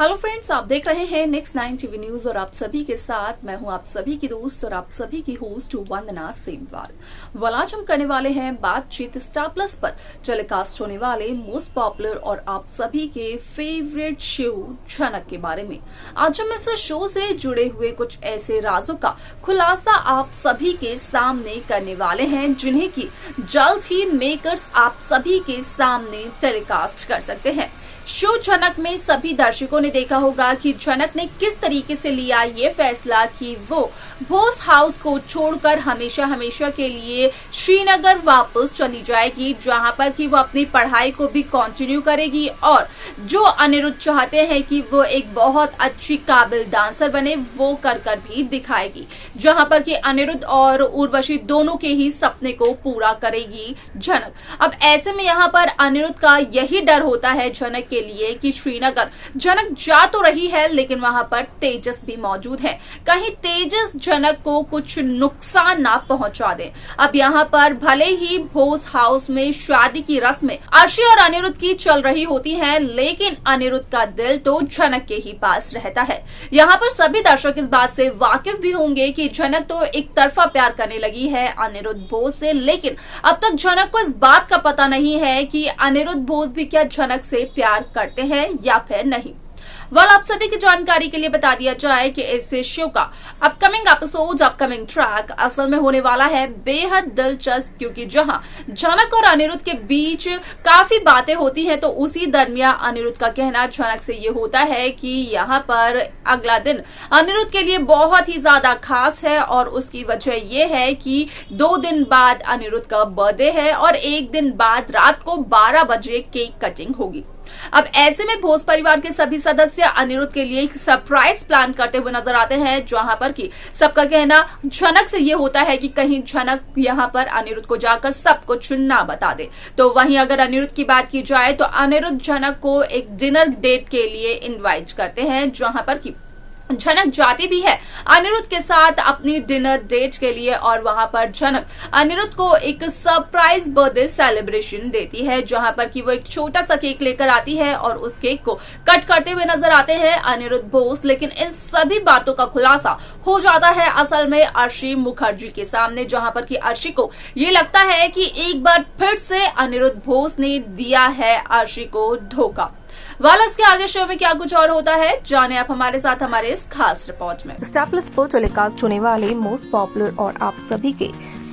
Hello friends, आप देख रहे हैं नेक्स्ट 9 टीवी न्यूज और आप सभी के साथ मैं हूं आप सभी की दोस्त और आप सभी की होस्ट वंदना सेमवाल। आज हम करने वाले हैं बातचीत स्टार प्लस पर टेलीकास्ट होने वाले मोस्ट पॉपुलर और आप सभी के फेवरेट शो झनक के बारे में। आज हम इस शो से जुड़े हुए कुछ ऐसे राजों का खुलासा आप सभी के सामने करने वाले हैं जिन्हें की जल्द ही मेकर्स आप सभी के सामने टेलीकास्ट कर सकते हैं। शो झनक में सभी दर्शकों ने देखा होगा कि झनक ने किस तरीके से लिया ये फैसला कि वो बोस हाउस को छोड़कर हमेशा हमेशा के लिए श्रीनगर वापस चली जाएगी, जहां पर कि वो अपनी पढ़ाई को भी कंटिन्यू करेगी और जो अनिरुद्ध चाहते हैं कि वो एक बहुत अच्छी काबिल डांसर बने वो कर भी दिखाएगी, जहां पर कि अनिरुद्ध और उर्वशी दोनों के ही सपने को पूरा करेगी झनक। अब ऐसे में यहाँ पर अनिरुद्ध का यही डर होता है झनक के लिए कि श्रीनगर झनक जा तो रही है लेकिन वहां पर तेजस भी मौजूद है, कहीं तेजस झनक को कुछ नुकसान ना पहुंचा दे। अब यहाँ पर भले ही बोस हाउस में शादी की रस्में अर्शी और अनिरुद्ध की चल रही होती हैं, लेकिन अनिरुद्ध का दिल तो झनक के ही पास रहता है। यहाँ पर सभी दर्शक इस बात से वाकिफ भी होंगे कि झनक तो एक तरफा प्यार करने लगी है अनिरुद्ध बोस से, लेकिन अब तक झनक को इस बात का पता नहीं है कि अनिरुद्ध बोस भी क्या झनक से प्यार करते हैं या फिर नहीं। आप सभी की जानकारी के लिए बता दिया जाए कि इस शो का अपकमिंग एपिसोड, अपकमिंग ट्रैक असल में होने वाला है बेहद दिलचस्प, क्योंकि जहां झनक और अनिरुद्ध के बीच काफी बातें होती हैं तो उसी दरमियान अनिरुद्ध का कहना झनक से ये होता है कि यहाँ पर अगला दिन अनिरुद्ध के लिए बहुत ही ज्यादा खास है और उसकी वजह ये है कि 2 दिन बाद अनिरुद्ध का बर्थडे है और 1 दिन बाद रात को 12 बजे केक कटिंग होगी। अब ऐसे में भोज परिवार के सभी सदस्य अनिरुद्ध के लिए एक सरप्राइज प्लान करते हुए नजर आते हैं, जहां पर कि सबका कहना झनक से ये होता है कि कहीं झनक यहां पर अनिरुद्ध को जाकर सब कुछ ना बता दे। तो वहीं अगर अनिरुद्ध की बात की जाए तो अनिरुद्ध झनक को एक डिनर डेट के लिए इनवाइट करते हैं, जहां पर कि झनक जाती भी है अनिरुद्ध के साथ अपनी डिनर डेट के लिए और वहां पर झनक अनिरुद्ध को एक सरप्राइज बर्थडे सेलिब्रेशन देती है, जहां पर कि वो एक छोटा सा केक लेकर आती है और उस केक को कट करते हुए नजर आते हैं अनिरुद्ध बोस। लेकिन इन सभी बातों का खुलासा हो जाता है असल में अर्शी मुखर्जी के सामने, जहां पर कि अर्शी को ये लगता है कि एक बार फिर से अनिरुद्ध बोस ने दिया है अर्शी को धोखा। इसके आगे शो में क्या कुछ और होता है जाने आप हमारे साथ हमारे इस खास रिपोर्ट में। स्टार प्लस पर टेलीकास्ट होने वाले मोस्ट पॉपुलर और आप सभी के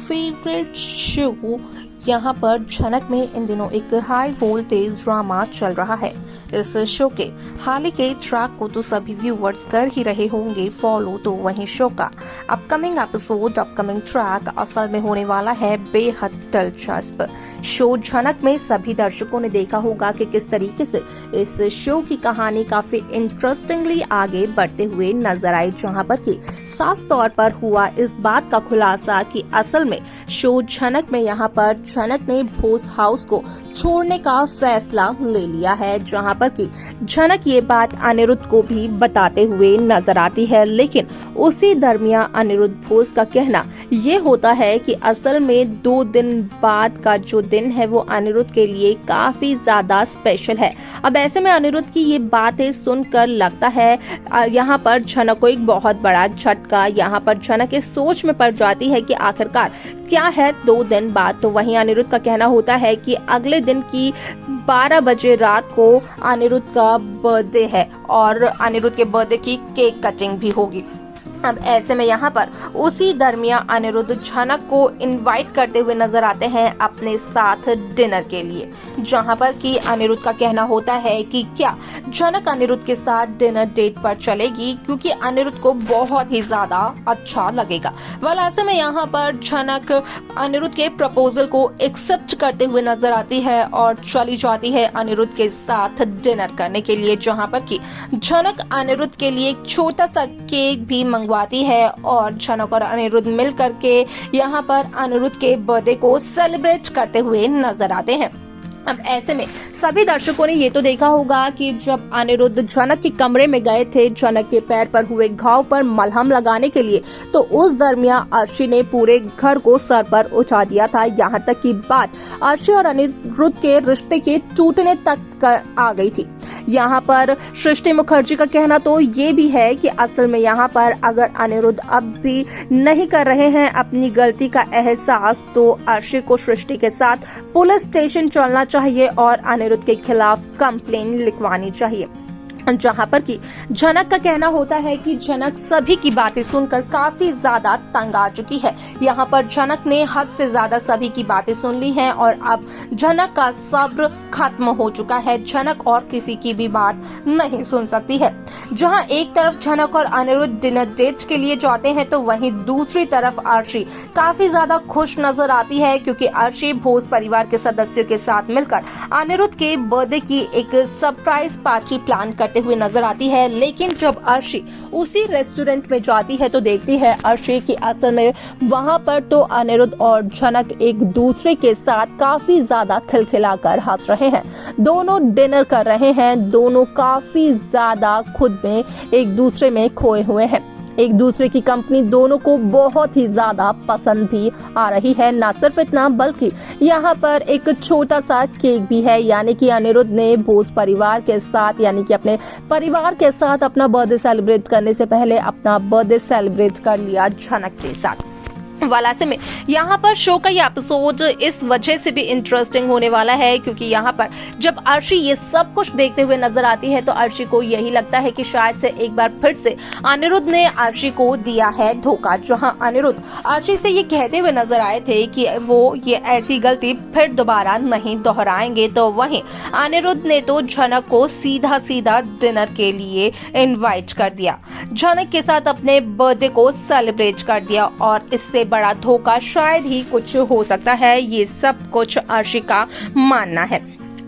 फेवरेट शो यहाँ पर झनक में इन दिनों एक हाई वोल्टेज ड्रामा चल रहा है। इस शो के हाल ही के ट्रैक को तो सभी व्यूअर्स कर ही रहे होंगे फॉलो, तो वहीं शो का अपकमिंग एपिसोड, अपकमिंग ट्रैक असल में होने वाला है बेहद दिलचस्प। शो झनक में सभी दर्शकों ने देखा होगा कि किस तरीके से इस शो की कहानी काफी इंटरेस्टिंगली आगे बढ़ते हुए नजर आई, जहाँ पर कि साफ तौर पर हुआ इस बात का खुलासा कि असल में शो झनक में यहाँ पर झनक ने बोस हाउस को छोड़ने का फैसला ले लिया है, जहां पर कि झनक ये बात अनिरुद्ध को भी बताते हुए नजर आती है। लेकिन उसी दरमियान अनिरुद्ध बोस का कहना ये होता है कि असल में 2 दिन बाद का जो दिन है वो अनिरुद्ध के लिए काफी ज्यादा स्पेशल है। अब ऐसे में अनिरुद्ध की ये बातें सुनकर लगता है यहाँ पर झनक को एक बहुत बड़ा झटका, यहाँ पर झनक इस सोच में पड़ जाती है कि आखिरकार क्या है 2 दिन बाद। तो वहीं अनिरुद्ध का कहना होता है कि अगले दिन की 12 बजे रात को अनिरुद्ध का बर्थडे है और अनिरुद्ध के बर्थडे की केक कटिंग भी होगी। अब ऐसे में यहाँ पर उसी दरमियान अनिरुद्ध झनक को इनवाइट करते हुए नजर आते हैं अपने साथ डिनर के लिए, जहाँ पर कि अनिरुद्ध का कहना होता है कि क्या झनक अनिरुद्ध के साथ डिनर डेट पर चलेगी, क्योंकि अनिरुद्ध को बहुत ही ज्यादा अच्छा लगेगा। ऐसे में यहाँ पर झनक अनिरुद्ध के प्रपोजल को एक्सेप्ट करते हुए नजर आती है और चली जाती है अनिरुद्ध के साथ डिनर करने के लिए, जहाँ पर कि झनक अनिरुद्ध के लिए एक छोटा सा केक भी मंगवाती है और झनक और अनिरुद्ध मिल करके यहाँ पर अनिरुद्ध के बर्थडे को सेलिब्रेट करते हुए नजर आते हैं। अब ऐसे में सभी दर्शकों ने ये तो देखा होगा कि जब अनिरुद्ध झनक के कमरे में गए थे झनक के पैर पर हुए घाव पर मलहम लगाने के लिए, तो उस दरमियान अर्शी ने पूरे घर को सर पर उठा दिया था। यहाँ तक की बात अर्शी और अनिरुद्ध के रिश्ते के टूटने तक आ गई थी। यहाँ पर सृष्टि मुखर्जी का कहना तो ये भी है कि असल में यहाँ पर अगर अनिरुद्ध अब भी नहीं कर रहे हैं अपनी गलती का एहसास, तो अर्शी को सृष्टि के साथ पुलिस स्टेशन चलना चाहिए और अनिरुद्ध के खिलाफ कंप्लेन लिखवानी चाहिए। जहां पर कि झनक का कहना होता है कि झनक सभी की बातें सुनकर काफी ज्यादा तंग आ चुकी है। यहाँ पर झनक ने हद से ज्यादा सभी की बातें सुन ली हैं और अब झनक का सब्र खत्म हो चुका है। झनक और किसी की भी बात नहीं सुन सकती है। जहां एक तरफ झनक और अनिरुद्ध डिनर डेट के लिए जाते हैं, तो वहीं दूसरी तरफ अर्शी काफी ज्यादा खुश नजर आती है, क्योंकि अर्शी भोज परिवार के सदस्यों के साथ मिलकर अनिरुद्ध के बर्थडे की एक सरप्राइज पार्टी प्लान करते हुए नजर आती है। लेकिन जब अर्शी उसी रेस्टोरेंट में जाती है, तो देखती है अर्शी की असल में वहां पर तो अनिरुद्ध और झनक एक दूसरे के साथ काफी ज्यादा खिलखिलाकर हंस रहे हैं। दोनों डिनर कर रहे हैं, दोनों काफी ज्यादा खुद में एक दूसरे में खोए हुए हैं। एक दूसरे की कंपनी दोनों को बहुत ही ज्यादा पसंद भी आ रही है। न सिर्फ इतना, बल्कि यहाँ पर एक छोटा सा केक भी है, यानी कि अनिरुद्ध ने भोज परिवार के साथ, यानी कि अपने परिवार के साथ अपना बर्थडे सेलिब्रेट करने से पहले अपना बर्थडे सेलिब्रेट कर लिया झनक के साथ। वालासे में यहाँ पर शो का ये एपिसोड इस वजह से भी इंटरेस्टिंग होने वाला है, क्योंकि यहाँ पर जब अर्शी ये सब कुछ देखते हुए नजर आती है, तो अर्शी को यही लगता है कि शायद से एक बार फिर से अनिरुद्ध ने अर्शी को दिया है धोखा। जहां अनिरुद्ध अर्शी से ये कहते हुए नजर आए थे कि वो ये ऐसी गलती फिर दोबारा नहीं दोहराएंगे, तो वहीं अनिरुद्ध ने तो झनक को सीधा सीधा डिनर के लिए इनवाइट कर दिया, झनक के साथ अपने बर्थडे को सेलिब्रेट कर दिया। और इससे बड़ा धोखा शायद ही कुछ हो सकता है, ये सब कुछ अर्शी का मानना है।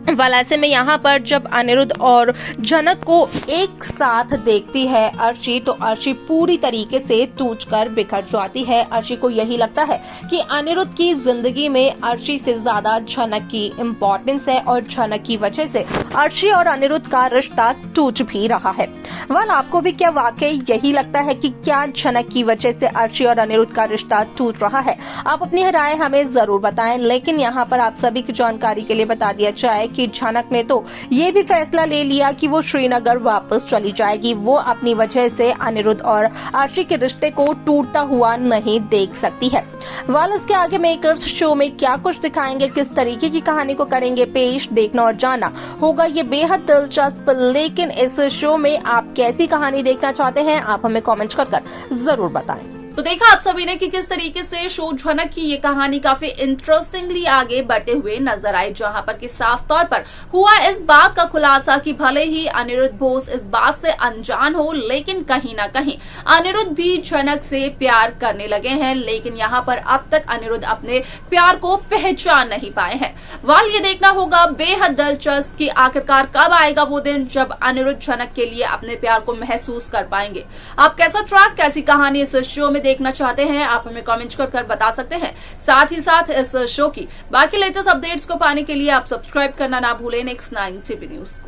वालासे में यहाँ पर जब अनिरुद्ध और झनक को एक साथ देखती है अर्शी, तो अर्शी पूरी तरीके से टूटकर बिखर जाती है। अर्शी को यही लगता है कि अनिरुद्ध की जिंदगी में अर्शी से ज्यादा झनक की इम्पोर्टेंस है और झनक की वजह से अर्शी और अनिरुद्ध का रिश्ता टूट भी रहा है। वाल, आपको भी क्या वाकई यही लगता है कि क्या झनक की वजह से अर्शी और अनिरुद्ध का रिश्ता टूट रहा है? आप अपनी राय हमें जरूर बताएं। लेकिन यहाँ पर आप सभी की जानकारी के लिए बता दिया जाए कि झनक ने तो ये भी फैसला ले लिया कि वो श्रीनगर वापस चली जाएगी। वो अपनी वजह से अनिरुद्ध और अर्शी के रिश्ते को टूटता हुआ नहीं देख सकती है। वाल, इसके आगे मेकर्स शो में क्या कुछ दिखाएंगे, किस तरीके की कहानी को करेंगे पेश, देखना और जानना होगा ये बेहद दिलचस्प। लेकिन इस शो में आप कैसी कहानी देखना चाहते हैं, आप हमें कमेंट कर जरूर बताएं। तो देखा आप सभी ने कि किस तरीके से शो झनक की ये कहानी काफी इंटरेस्टिंगली आगे बढ़ते हुए नजर आई, जहां पर कि साफ तौर पर हुआ इस बात का खुलासा कि भले ही अनिरुद्ध बोस इस बात से अनजान हो, लेकिन कहीं ना कहीं अनिरुद्ध भी झनक से प्यार करने लगे हैं। लेकिन यहाँ पर अब तक अनिरुद्ध अपने प्यार को पहचान नहीं पाए हैं। वाल, ये देखना होगा बेहद दिलचस्प कि आखिरकार कब आएगा वो दिन जब अनिरुद्ध झनक के लिए अपने प्यार को महसूस कर पाएंगे। आप कैसा ट्रैक, कैसी कहानी इस शो में देखना चाहते हैं, आप हमें कमेंट कर बता सकते हैं। साथ ही साथ इस शो की बाकी लेटेस्ट अपडेट्स को पाने के लिए आप सब्सक्राइब करना ना भूलें नेक्स्ट 9 टीवी न्यूज को।